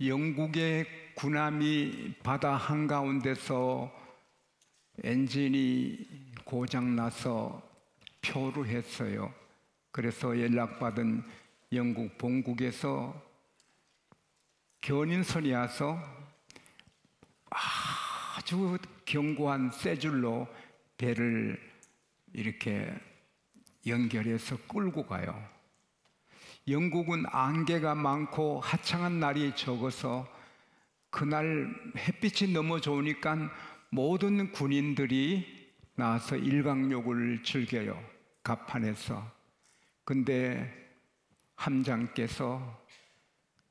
영국의 군함이 바다 한가운데서 엔진이 고장나서 표류했어요. 그래서 연락받은 영국 본국에서 견인선이 와서 아주 견고한 쇠줄로 배를 이렇게 연결해서 끌고 가요. 영국은 안개가 많고 화창한 날이 적어서 그날 햇빛이 너무 좋으니까 모든 군인들이 나와서 일광욕을 즐겨요, 갑판에서. 근데 함장께서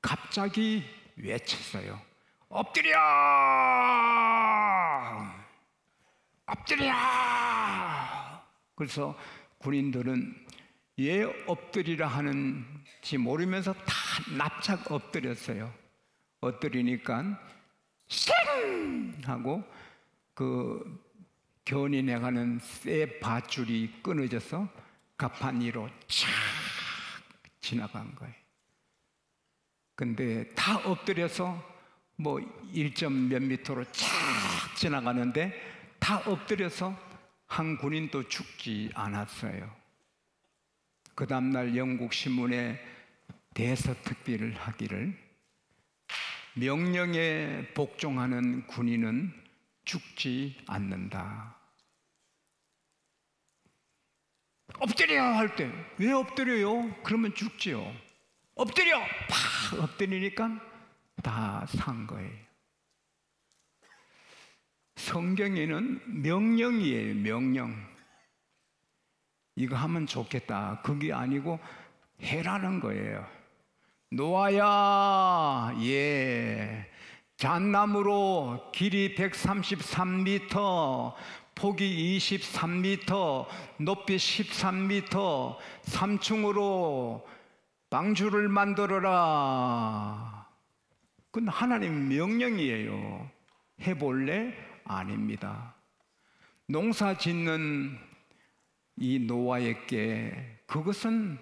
갑자기 외쳤어요. 엎드려! 엎드려! 그래서 군인들은 왜 엎드리라 하는지 모르면서 다 납작 엎드렸어요. 엎드리니까 쌩! 하고 그 견인해 가는 쇠 밧줄이 끊어져서 갑판 위로 촥 지나간 거예요. 근데 다 엎드려서 뭐 1몇 미터로 촥 지나가는데 다 엎드려서 한 군인도 죽지 않았어요. 그 다음날 영국 신문에 대서특필을 하기를 명령에 복종하는 군인은 죽지 않는다. 엎드려 할 때 왜 엎드려요? 그러면 죽지요. 엎드려! 팍 엎드리니까 다 산 거예요. 성경에는 명령이에요, 명령. 이거 하면 좋겠다, 그게 아니고 해라는 거예요. 노아야, 예, 잣나무로 길이 133m, 폭이 23m, 높이 13m, 3층으로 방주를 만들어라. 그건 하나님 명령이에요. 해볼래? 아닙니다. 농사 짓는 이 노아에게 그것은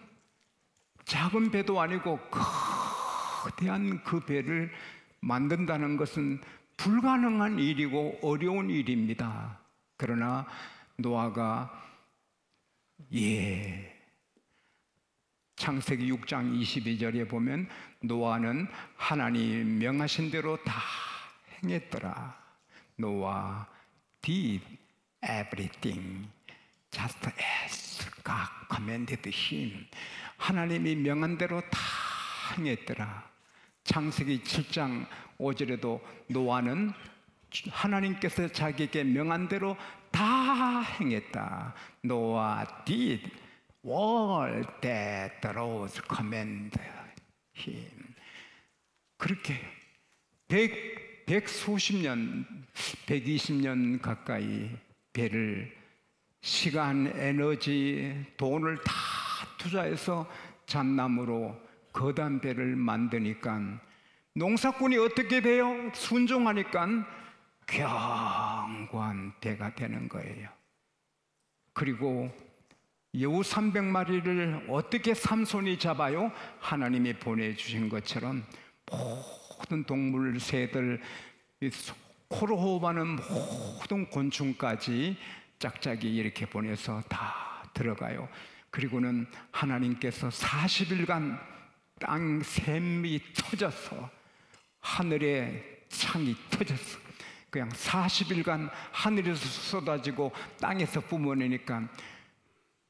작은 배도 아니고 거대한 그 배를 만든다는 것은 불가능한 일이고 어려운 일입니다. 그러나 노아가 창세기 6장 22절에 보면 노아는 하나님 명하신 대로 다 행했더라. 노아 did everything just as God commanded him. 하나님이 명한 대로 다 행했더라. 창세기 7장 5절에도 노아는 하나님께서 자기에게 명한 대로 다 행했다. 노아 did all that the Lord commanded him. 그렇게 백수십 년, 120년 가까이 배를 시간, 에너지, 돈을 다 투자해서 잣나무로 거대한 배를 만드니까 농사꾼이 어떻게 돼요? 순종하니까 견고한 배가 되는 거예요. 그리고 여우 300마리를 어떻게 삼손이 잡아요? 하나님이 보내주신 것처럼 모든 동물, 새들, 코로 호흡하는 모든 곤충까지 짝짝이 이렇게 보내서 다 들어가요. 그리고는 하나님께서 40일간 땅 샘이 터져서 하늘에 창이 터졌어. 그냥 40일간 하늘에서 쏟아지고 땅에서 뿜어내니까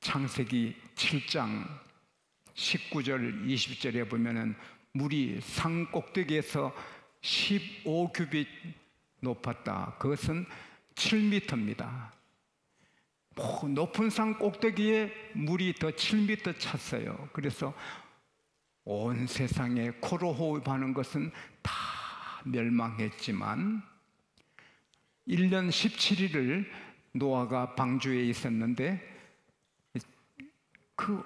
창세기 7장 19절 20절에 보면은 물이 산 꼭대기에서 15규빗 높았다. 그것은 7m입니다. 높은 산 꼭대기에 물이 더 7m 찼어요. 그래서 온 세상에 코로 호흡하는 것은 다 멸망했지만 1년 17일을 노아가 방주에 있었는데 그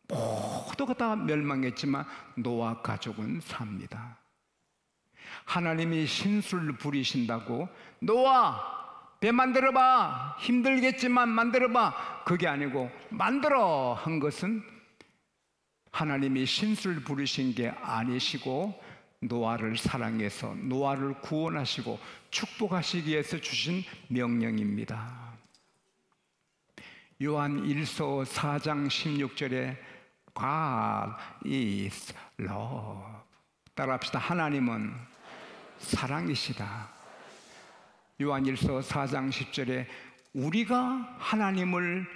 모두가 다 멸망했지만 노아 가족은 삽니다. 하나님이 신술 부리신다고 노아 배 만들어봐, 힘들겠지만 만들어봐, 그게 아니고 만들어 한 것은 하나님이 신술 부리신 게 아니시고 노아를 사랑해서 노아를 구원하시고 축복하시기 위해서 주신 명령입니다. 요한 1서 4장 16절에 God is love. 따라합시다. 하나님은 사랑이시다. 요한 1서 4장 10절에 우리가 하나님을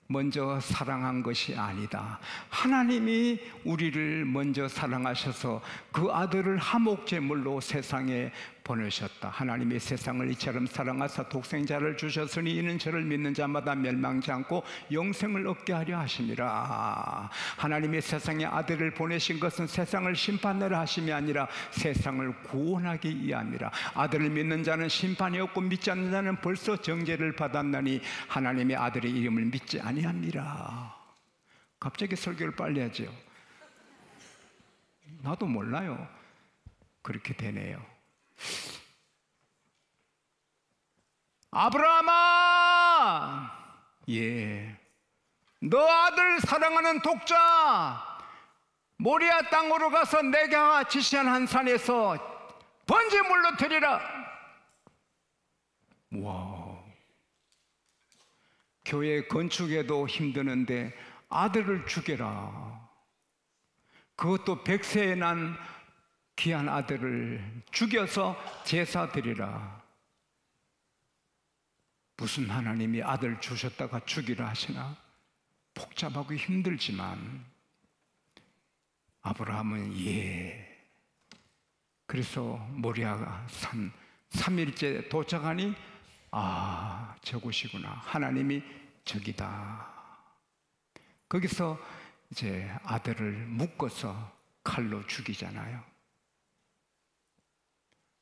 먼저 사랑한 것이 아니다. 하나님이 우리를 먼저 사랑하셔서 그 아들을 화목제물로 세상에 보내셨다. 하나님이 세상을 이처럼 사랑하사 독생자를 주셨으니 이는 저를 믿는 자마다 멸망치 않고 영생을 얻게 하려 하심이라. 하나님이 세상에 아들을 보내신 것은 세상을 심판하려 하심이 아니라 세상을 구원하기 위함이라. 아들을 믿는 자는 심판이 없고 믿지 않는 자는 벌써 정죄를 받았나니 하나님의 아들의 이름을 믿지 아니함이라. 갑자기 설교를 빨리 하죠. 나도 몰라요. 그렇게 되네요. 아브라함아, 너 아들 사랑하는 독자 모리아 땅으로 가서 내가 지시한 한 산에서 번제물로 드리라. 와, 교회 건축에도 힘드는데 아들을 죽여라. 그것도 100세에 난 귀한 아들을 죽여서 제사 드리라. 무슨 하나님이 아들 주셨다가 죽이라 하시나? 복잡하고 힘들지만 아브라함은 그래서 모리아 산 3일째 도착하니 저곳이구나. 하나님이 저기다. 거기서 이제 아들을 묶어서 칼로 죽이잖아요.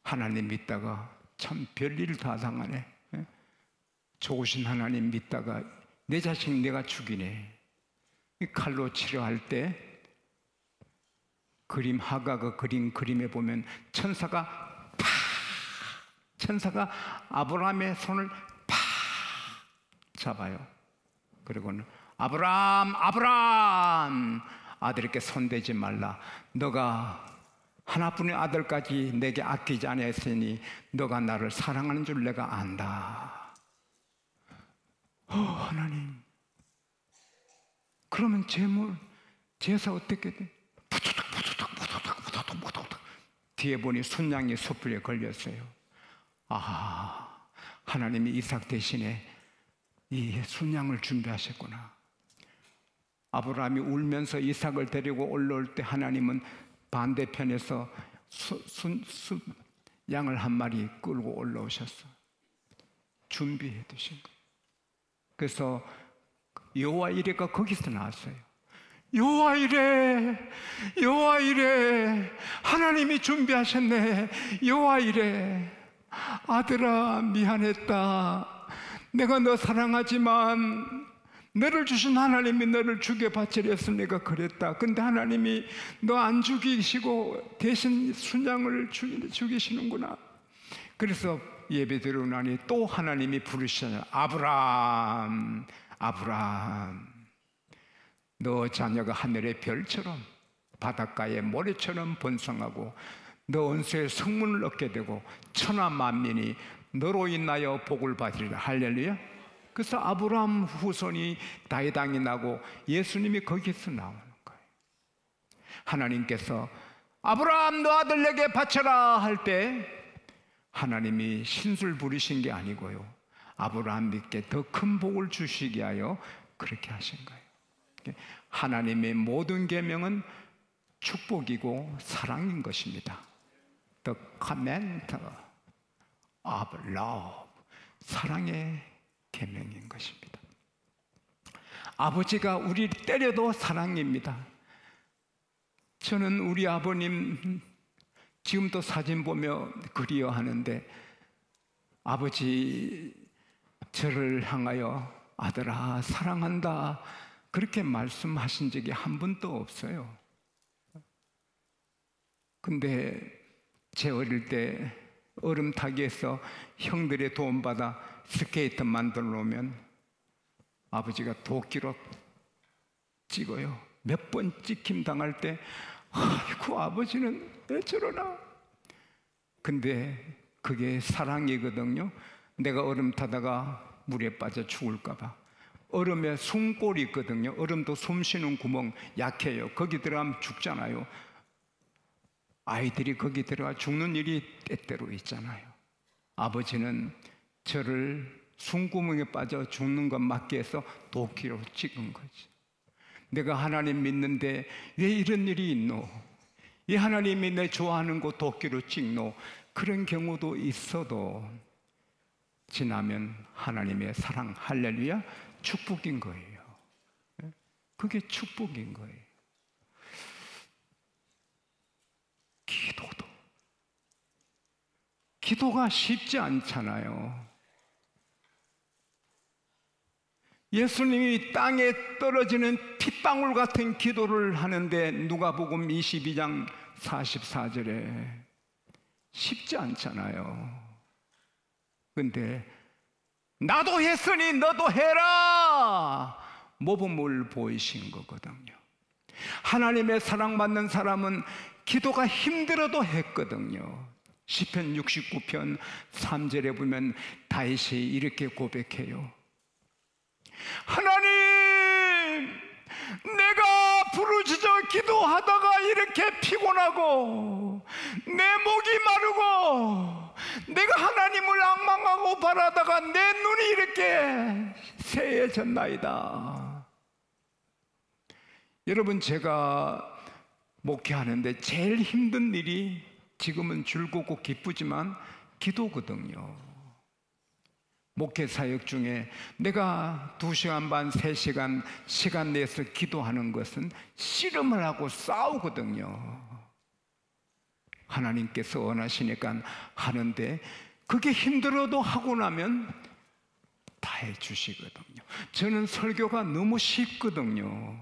하나님 믿다가 참 별일 다 당하네. 좋으신 하나님 믿다가 내 자식 내가 죽이네. 이 칼로 치료할 때 하가가 그린 그림에 보면 천사가 아브라함의 손을 팍 잡아요. 그리고는 아브라함 아들에게 손대지 말라. 너가 하나뿐인 아들까지 내게 아끼지 않았으니 너가 나를 사랑하는 줄 내가 안다. 하나님, 그러면 제사 어떻게 돼? 부두둑 뒤에 보니 순양이 숯불에 걸렸어요. 하나님이 이삭 대신에 이 순양을 준비하셨구나. 아브라함이 울면서 이삭을 데리고 올라올 때 하나님은 반대편에서 양을 한 마리 끌고 올라오셨어. 준비해 두신 거예요. 그래서 여호와 이레가 거기서 나왔어요. 여호와 이레 하나님이 준비하셨네. 여호와 이레 아들아 미안했다. 내가 너 사랑하지만 너를 주신 하나님이 너를 죽여바치려 해서 내가 그랬다. 근데 하나님이 너 안 죽이시고 대신 순양을 죽이시는구나. 그래서 예배 드리고 나니 또 하나님이 부르시잖아요. 아브라함 너 자녀가 하늘의 별처럼 바닷가의 모래처럼 번성하고 너 은수의 성문을 얻게 되고 천하 만민이 너로 인하여 복을 받으리라. 할렐루야. 그래서 아브라함 후손이 다윗왕이 나고 예수님이 거기서 나오는 거예요. 하나님께서 아브라함 너 아들 내게 바쳐라 할 때 하나님이 신술 부리신 게 아니고요, 아브라함께 더 큰 복을 주시기 위하여 그렇게 하신 거예요. 하나님의 모든 계명은 축복이고 사랑인 것입니다. The command of love, 사랑의 계명인 것입니다. 아버지가 우리를 때려도 사랑입니다. 저는 우리 아버님 지금도 사진 보며 그리워하는데, 아버지 저를 향하여 아들아 사랑한다 그렇게 말씀하신 적이 한 번도 없어요. 근데 제 어릴 때 얼음 타기에서 형들의 도움받아 스케이트 만들어 놓으면 아버지가 도끼로 찍어요. 몇 번 찍힘 당할 때 아이고, 아버지는 왜 저러나? 근데 그게 사랑이거든요. 내가 얼음 타다가 물에 빠져 죽을까봐. 얼음에 숨골이 있거든요. 얼음도 숨 쉬는 구멍 약해요. 거기 들어가면 죽잖아요. 아이들이 거기 들어가 죽는 일이 때때로 있잖아요. 아버지는 저를 숨구멍에 빠져 죽는 것 맞게 해서 도끼로 찍은 거지. 내가 하나님 믿는데 왜 이런 일이 있노? 이 하나님이 내 좋아하는 거 도끼로 찍노? 그런 경우도 있어도 지나면 하나님의 사랑, 할렐루야, 축복인 거예요. 그게 축복인 거예요. 기도가 쉽지 않잖아요. 예수님이 땅에 떨어지는 핏방울 같은 기도를 하는데 누가복음 22장 44절에 쉽지 않잖아요. 근데 나도 했으니 너도 해라, 모범을 보이신 거거든요. 하나님의 사랑받는 사람은 기도가 힘들어도 했거든요. 시편 69편 3절에 보면 다윗이 이렇게 고백해요. 하나님, 내가 부르짖어 기도하다가 이렇게 피곤하고 내 목이 마르고 내가 하나님을 앙망하고 바라다가 내 눈이 이렇게 새해졌나이다. 여러분, 제가 목회하는데 제일 힘든 일이 지금은 즐겁고 기쁘지만 기도거든요. 목회 사역 중에 내가 2시간 반, 3시간 시간 내서 기도하는 것은 씨름을 하고 싸우거든요. 하나님께서 원하시니까 하는데 그게 힘들어도 하고 나면 다 해주시거든요. 저는 설교가 너무 쉽거든요.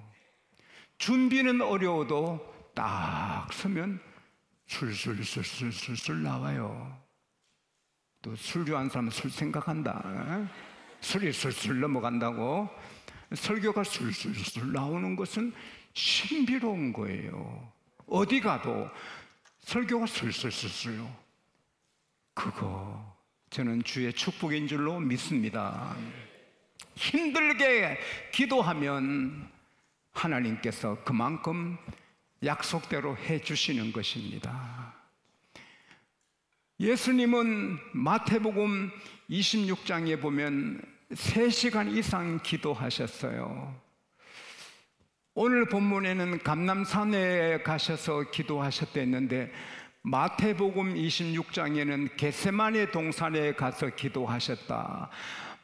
준비는 어려워도 딱 서면 술술 나와요. 또 술 좋아하는 사람은 술 생각한다. 술이 술술 넘어간다고. 설교가 술술 나오는 것은 신비로운 거예요. 어디 가도 설교가 술술술술요. 그거 저는 주의 축복인 줄로 믿습니다. 힘들게 기도하면 하나님께서 그만큼 약속대로 해주시는 것입니다. 예수님은 마태복음 26장에 보면 3시간 이상 기도하셨어요. 오늘 본문에는 감람산에 가셔서 기도하셨댔는데 마태복음 26장에는 겟세마네 동산에 가서 기도하셨다.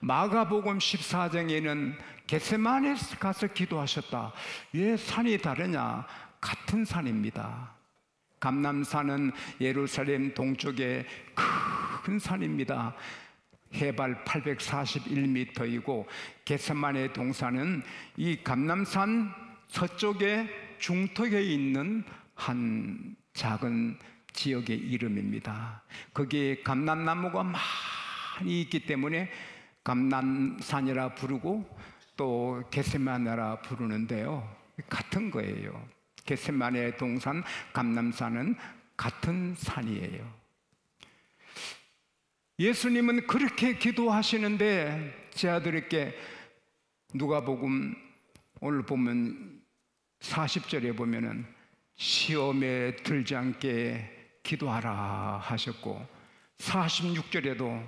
마가복음 14장에는 겟세마네에 가서 기도하셨다. 왜 산이 다르냐? 같은 산입니다. 감람산은 예루살렘 동쪽의 큰 산입니다. 해발 841m이고 겟세마네 동산은 이 감람산 서쪽의 중턱에 있는 한 작은 지역의 이름입니다. 거기에 감람나무가 많이 있기 때문에 감람산이라 부르고 또 겟세마네라 부르는데요. 같은 거예요. 겟세마네 동산, 감람산은 같은 산이에요. 예수님은 그렇게 기도하시는데 제 아들에게 누가복음 오늘 보면 40절에 보면은 시험에 들지 않게 기도하라 하셨고 46절에도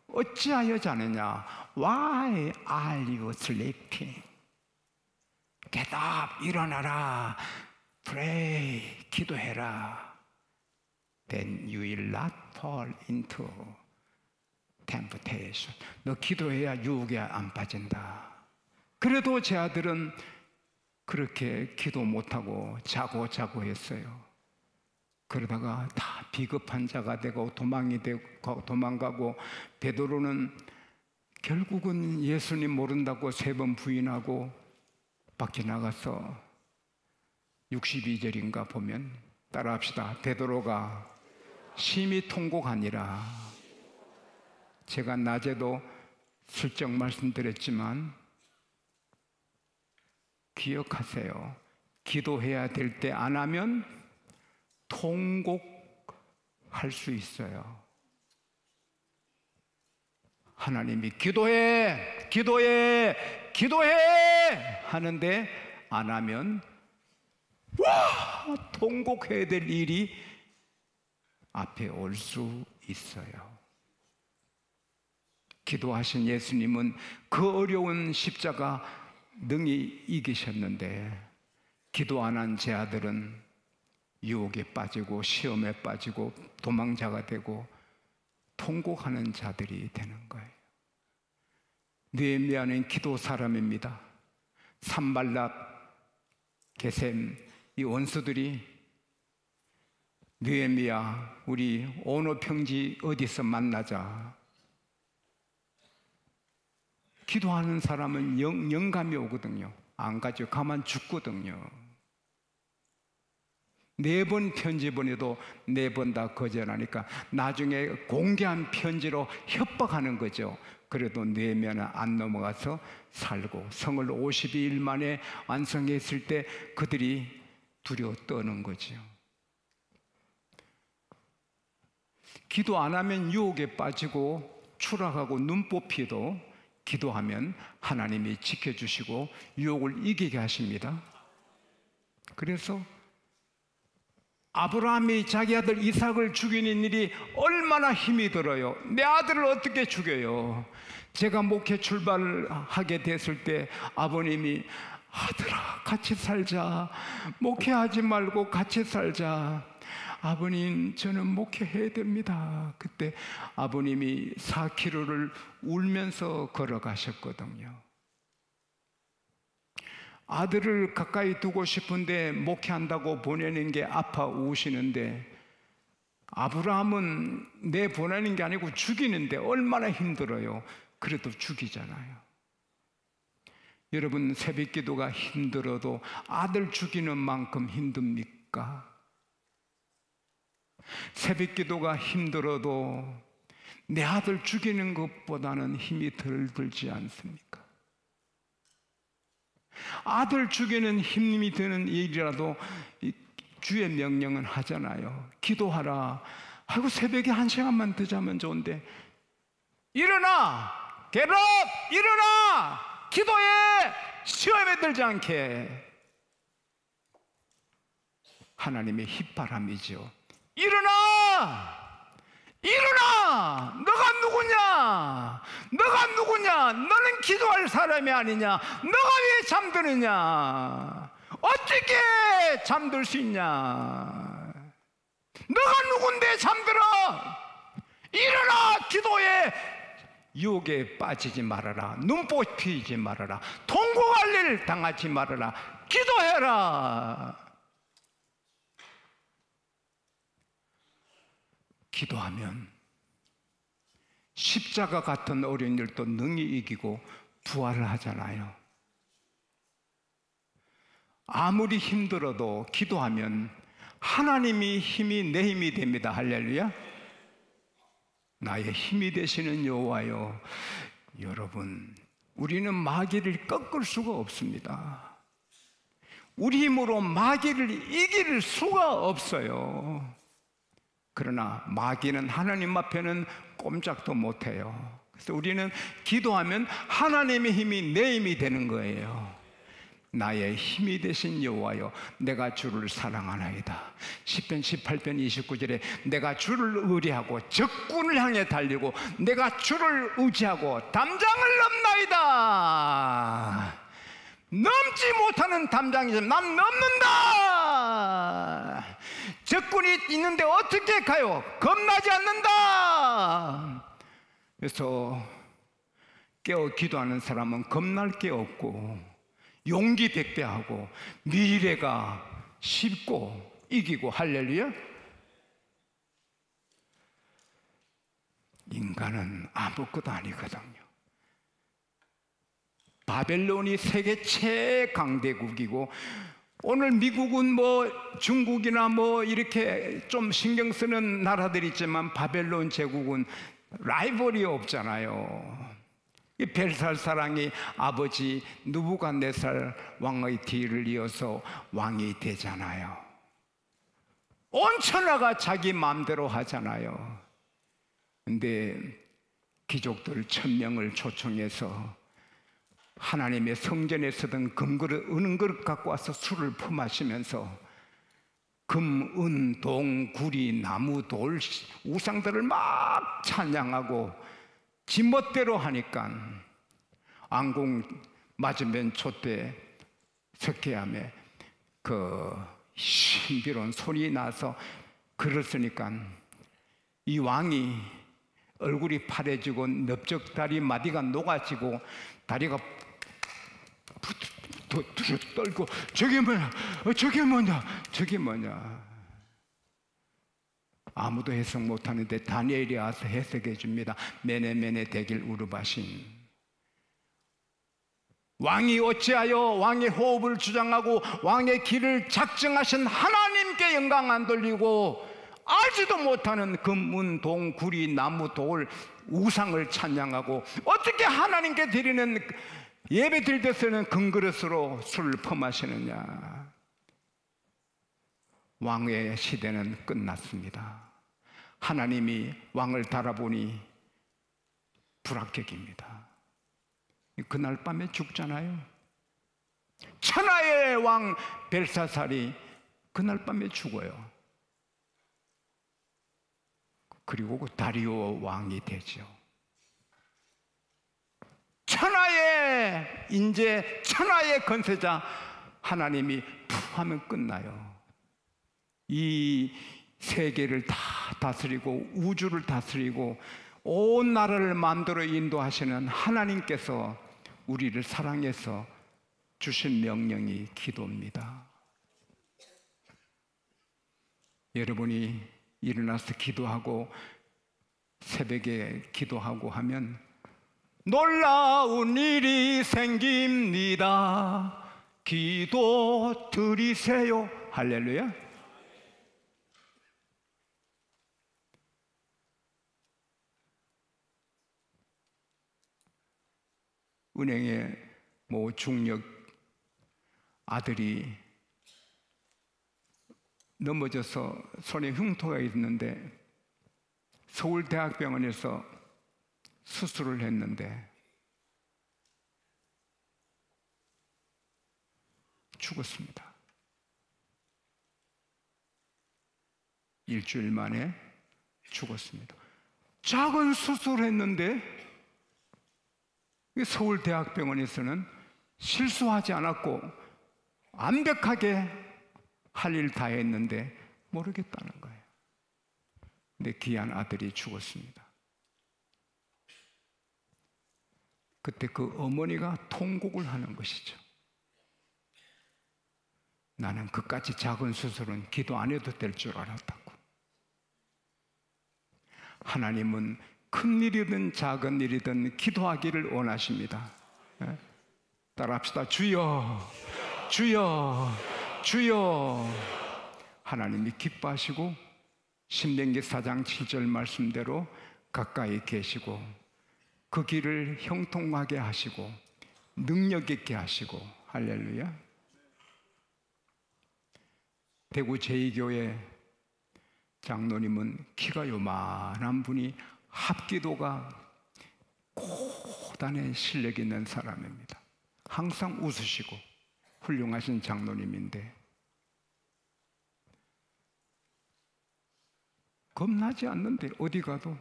어찌하여 자느냐? Why are you sleeping? Get up, 일어나라. Pray, 기도해라. Then you will not fall into temptation. 너 기도해야 유혹에 안 빠진다. 그래도 제 아들은 그렇게 기도 못하고 자고 했어요. 그러다가 다 비겁한 자가 되고 도망가고 베드로는 결국은 예수님 모른다고 3번 부인하고 밖에 나가서 62절인가 보면 따라합시다. 베드로가 심히 통곡하니라. 제가 낮에도 슬쩍 말씀드렸지만 기억하세요. 기도해야 될 때 안 하면 통곡할 수 있어요. 하나님이 기도해, 기도해, 기도해 하는데 안 하면 통곡해야 될 일이 앞에 올 수 있어요. 기도하신 예수님은 그 어려운 십자가 능히 이기셨는데 기도 안 한 제 아들은 유혹에 빠지고 시험에 빠지고 도망자가 되고 통곡하는 자들이 되는 거예요. 느헤미야는 기도 사람입니다. 산발락, 게셈 이 원수들이 느헤미야 우리 언어 평지 어디서 만나자. 기도하는 사람은 영감이 오거든요. 안 가죠. 가만 죽거든요. 4번 편지 보내도 4번 다 거절하니까 나중에 공개한 편지로 협박하는 거죠. 그래도 느헤미야는 안 넘어가서 살고 성을 52일 만에 완성했을 때 그들이 두려워 떠는 거죠. 기도 안 하면 유혹에 빠지고 추락하고 눈 뽑히도 기도하면 하나님이 지켜주시고 유혹을 이기게 하십니다. 그래서 아브라함이 자기 아들 이삭을 죽이는 일이 얼마나 힘이 들어요. 내 아들을 어떻게 죽여요? 제가 목회 출발하게 됐을 때 아버님이 아들아 같이 살자, 목회하지 말고 같이 살자. 아버님 저는 목회해야 됩니다. 그때 아버님이 4km를 울면서 걸어가셨거든요. 아들을 가까이 두고 싶은데 목회한다고 보내는 게 아파 우시는데 아브라함은 내 보내는 게 아니고 죽이는데 얼마나 힘들어요. 그래도 죽이잖아요. 여러분 새벽 기도가 힘들어도 아들 죽이는 만큼 힘듭니까? 새벽 기도가 힘들어도 내 아들 죽이는 것보다는 힘이 덜 들지 않습니까? 아들 죽이는 힘이 드는 일이라도 주의 명령은 하잖아요. 기도하라. 아이고 새벽에 1시간만 더 자면 좋은데 일어나! get up! 일어나! 기도해! 시험에 들지 않게. 하나님의 휘바람이죠. 일어나! 일어나! 너가 누구냐? 너가 누구냐? 너는 기도할 사람이 아니냐? 너가 왜 잠드느냐? 어떻게 잠들 수 있냐? 너가 누군데 잠들어? 일어나! 기도해! 유혹에 빠지지 말아라. 눈 뽑히지 말아라. 통곡할 일 당하지 말아라. 기도해라. 기도하면 십자가 같은 어려운 일도 능히 이기고 부활을 하잖아요. 아무리 힘들어도 기도하면 하나님이 힘이 내 힘이 됩니다. 할렐루야. 나의 힘이 되시는 여호와여. 여러분 우리는 마귀를 꺾을 수가 없습니다. 우리 힘으로 마귀를 이길 수가 없어요. 그러나 마귀는 하나님 앞에는 꼼짝도 못해요. 그래서 우리는 기도하면 하나님의 힘이 내 힘이 되는 거예요. 나의 힘이 되신 여호와여 내가 주를 사랑하나이다. 시편 18편 29절에 내가 주를 의뢰하고 적군을 향해 달리고 내가 주를 의지하고 담장을 넘나이다. 넘지 못하는 담장이지만 난 넘는다. 적군이 있는데 어떻게 가요? 겁나지 않는다. 그래서 깨어 기도하는 사람은 겁날 게 없고 용기 백배하고 미래가 쉽고 이기고. 할렐루야. 인간은 아무것도 아니거든요. 바벨론이 세계 최강대국이고 오늘 미국은 뭐 중국이나 뭐 이렇게 좀 신경 쓰는 나라들이 있지만 바벨론 제국은 라이벌이 없잖아요. 벨살사랑이 아버지 느부갓네살 왕의 뒤를 이어서 왕이 되잖아요. 온 천하가 자기 마음대로 하잖아요. 근데 귀족들 1000명을 초청해서 하나님의 성전에 서던 금그릇, 은그릇 갖고 와서 술을 퍼마시면서 금, 은, 동, 구리, 나무, 돌, 우상들을 막 찬양하고 지멋대로 하니까 안공 맞으면 촛대 석회암에 그 신비로운 소리 나서 그랬으니까 이 왕이 얼굴이 파래지고 넓적다리 마디가 녹아지고 다리가 떨고 저게 뭐냐, 저게 뭐냐, 저게 뭐냐. 아무도 해석 못하는데 다니엘이 와서 해석해 줍니다. 메네메네 대길 우르바신. 왕이 어찌하여 왕의 호흡을 주장하고 왕의 길을 작정하신 하나님께 영광 안 돌리고 알지도 못하는 금은, 동, 구리, 나무, 돌, 우상을 찬양하고 어떻게 하나님께 드리는 예배 드릴 때 쓰는 금그릇으로 술을 퍼마시느냐. 왕의 시대는 끝났습니다. 하나님이 왕을 달아보니 불합격입니다. 그날 밤에 죽잖아요. 천하의 왕 벨사살이 그날 밤에 죽어요. 그리고 그 다리오 왕이 되죠. 천하의 인재, 천하의 건세자 하나님이 푹 하면 끝나요. 이 세계를 다 다스리고 우주를 다스리고 온 나라를 마음대로 인도하시는 하나님께서 우리를 사랑해서 주신 명령이 기도입니다. 여러분이 일어나서 기도하고 새벽에 기도하고 하면 놀라운 일이 생깁니다. 기도 드리세요. 할렐루야. 은행에 뭐 중력 아들이 넘어져서 손에 흉터가 있는데 서울대학병원에서 수술을 했는데 죽었습니다. 일주일 만에 죽었습니다. 작은 수술을 했는데 서울대학병원에서는 실수하지 않았고 완벽하게 할 일 다 했는데 모르겠다는 거예요. 근데 귀한 아들이 죽었습니다. 그때 그 어머니가 통곡을 하는 것이죠. 나는 그까지 작은 수술은 기도 안 해도 될 줄 알았다고. 하나님은 큰 일이든 작은 일이든 기도하기를 원하십니다. 따라합시다. 주여, 주여, 주여. 하나님이 기뻐하시고 신명기 4장 7절 말씀대로 가까이 계시고 그 길을 형통하게 하시고 능력 있게 하시고. 할렐루야. 대구 제2교회 장로님은 키가 요만한 분이 합기도가 고단의 실력 있는 사람입니다. 항상 웃으시고 훌륭하신 장로님인데 겁나지 않는데 어디 가도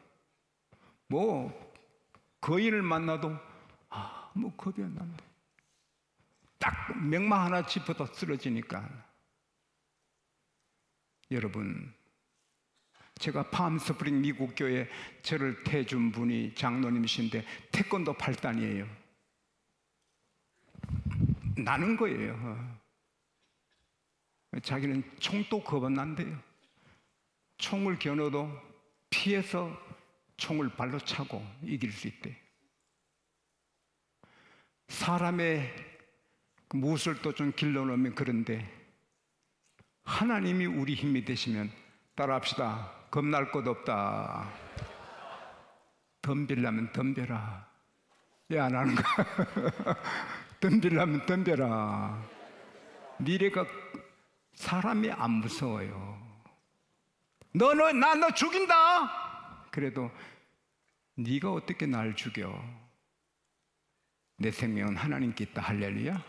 뭐 거인을 만나도 뭐 겁이 안 난대. 딱 명마 하나 짚어도 쓰러지니까. 여러분, 제가 팜스프링 미국 교회 저를 태준 분이 장로님이신데 태권도 8단이에요. 나는 거예요. 자기는 총도 겁은 난대요. 총을 겨눠도 피해서 총을 발로 차고 이길 수 있대. 사람의 무술도 좀 길러놓으면 그런데 하나님이 우리 힘이 되시면 따라합시다. 겁날 것 없다. 덤빌라면 덤벼라. 왜 안 하는 거야? 덤빌라면 덤벼라. 미래가 사람이 안 무서워요. 나 너 죽인다. 그래도 네가 어떻게 날 죽여? 내 생명은 하나님께 있다. 할렐루야.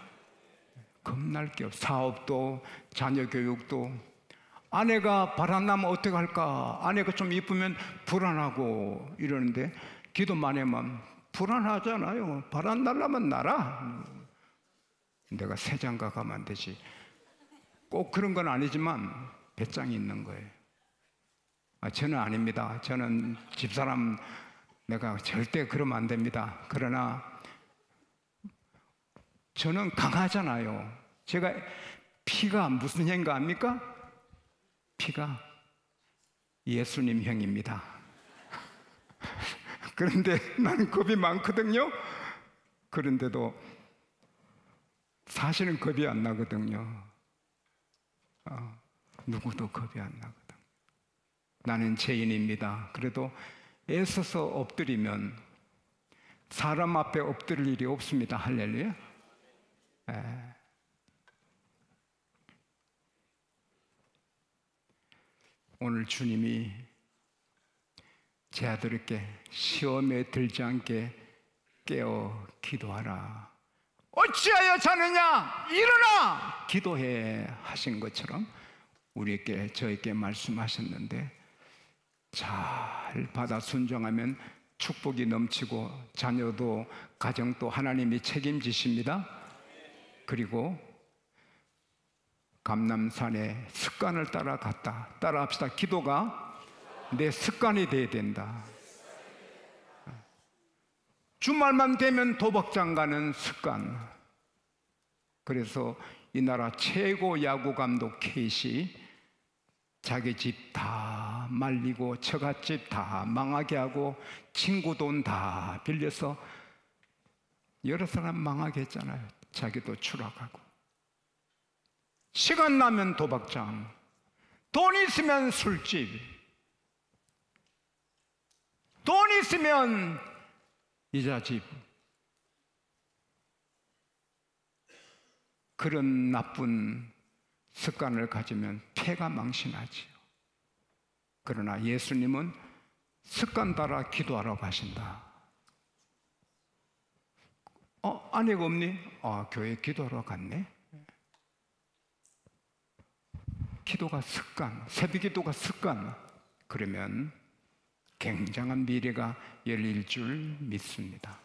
겁날 게 없어. 사업도 자녀 교육도. 아내가 바람나면 어떻게 할까? 아내가 좀 이쁘면 불안하고 이러는데 기도만 하면 불안하잖아요. 바람 날라면 날아. 내가 새 장가 가면 안 되지. 꼭 그런 건 아니지만 배짱이 있는 거예요. 저는 아닙니다. 저는 집사람 내가 절대 그러면 안 됩니다. 그러나 저는 강하잖아요. 제가 피가 무슨 형인가 압니까? 피가 예수님 형입니다. 그런데 나는 겁이 많거든요. 그런데도 사실은 겁이 안 나거든요. 누구도 겁이 안 나거든. 나는 죄인입니다. 그래도 애써서 엎드리면 사람 앞에 엎드릴 일이 없습니다. 할렐루야. 오늘 주님이 제 아들에게 시험에 들지 않게 깨어 기도하라. 어찌하여 자느냐? 일어나! 기도해 하신 것처럼 우리에게 저에게 말씀하셨는데 잘 받아 순종하면 축복이 넘치고 자녀도 가정도 하나님이 책임지십니다. 그리고 감람산에 습관을 따라갔다. 따라합시다. 기도가 내 습관이 돼야 된다. 주말만 되면 도박장 가는 습관. 그래서 이 나라 최고 야구 감독 케이시 자기 집 다 말리고 처갓집 다 망하게 하고 친구 돈 다 빌려서 여러 사람 망하게 했잖아요. 자기도 추락하고. 시간 나면 도박장, 돈 있으면 술집, 돈 있으면 이자집. 그런 나쁜 습관을 가지면 폐가 망신하지요. 그러나 예수님은 습관 따라 기도하라고 하신다. 아내가 없니? 교회 기도하러 갔네. 기도가 습관, 새벽 기도가 습관. 그러면 굉장한 미래가 열릴 줄 믿습니다.